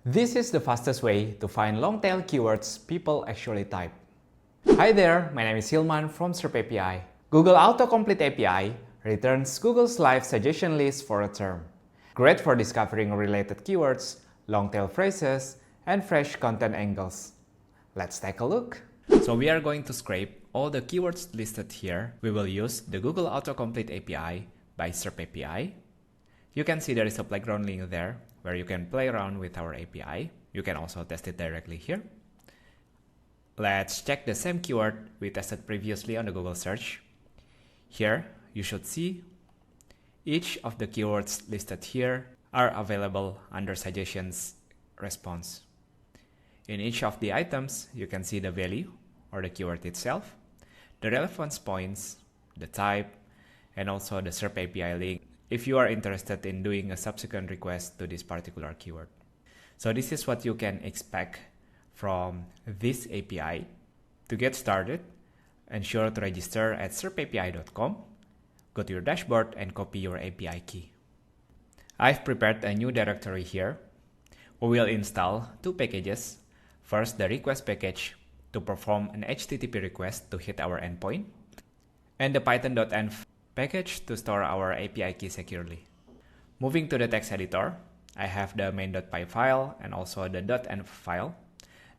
This is the fastest way to find long-tail keywords people actually type. Hi there, my name is Hilman from SERP API. Google Autocomplete API returns Google's live suggestion list for a term. Great for discovering related keywords, long-tail phrases, and fresh content angles. Let's take a look. So we are going to scrape all the keywords listed here. We will use the Google Autocomplete API by SERP API. You can see there is a playground link there where you can play around with our API. You can also test it directly here. Let's check the same keyword we tested previously on the Google search. Here, you should see each of the keywords listed here are available under Suggestions response. In each of the items, you can see the value or the keyword itself, the relevance points, the type, and also the SERP API link if you are interested in doing a subsequent request to this particular keyword. So this is what you can expect from this API. To get started, ensure to register at serpapi.com, go to your dashboard and copy your API key. I've prepared a new directory here. We will install two packages. First, the request package to perform an HTTP request to hit our endpoint, and the python.env package to store our API key securely. Moving to the text editor, I have the main.py file and also the .env file.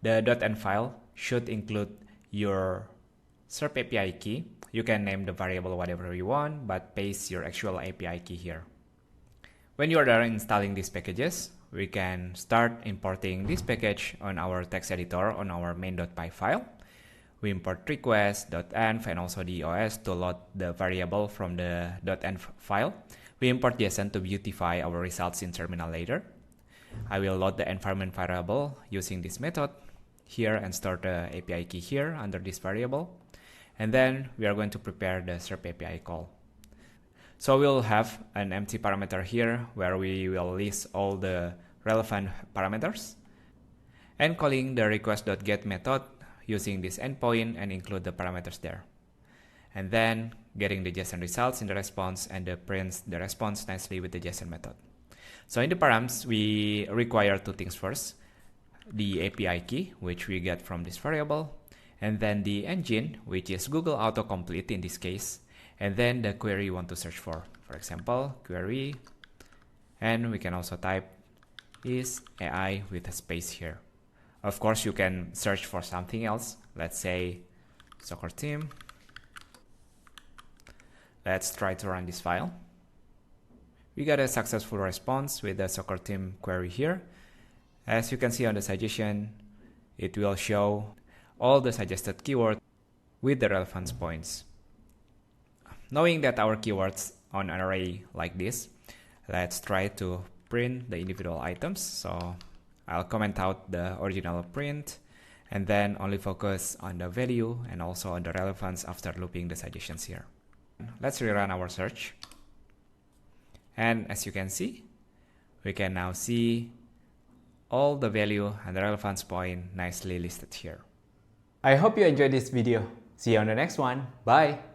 The .env file should include your SERP API key. You can name the variable whatever you want, but paste your actual API key here. When you are done installing these packages, we can start importing this package on our text editor on our main.py file. We import request.env and also the OS to load the variable from the .env file. We import JSON to beautify our results in terminal later. I will load the environment variable using this method here and store the API key here under this variable. And then we are going to prepare the SERP API call. So we'll have an empty parameter here where we will list all the relevant parameters and calling the request.get method using this endpoint and include the parameters there. And then getting the JSON results in the response and prints the response nicely with the JSON method. So in the params, we require two things first. The API key, which we get from this variable, and then the engine, which is Google Autocomplete in this case, and then the query you want to search for. For example, query, and we can also type is AI with a space here. Of course, you can search for something else. Let's say soccer team. Let's try to run this file. We got a successful response with the soccer team query here. As you can see on the suggestion, it will show all the suggested keywords with the relevance points. Knowing that our keywords on an array like this, let's try to print the individual items. So I'll comment out the original print and then only focus on the value and also on the relevance after looping the suggestions here. Let's rerun our search. And as you can see, we can now see all the value and the relevance point nicely listed here. I hope you enjoyed this video. See you on the next one. Bye.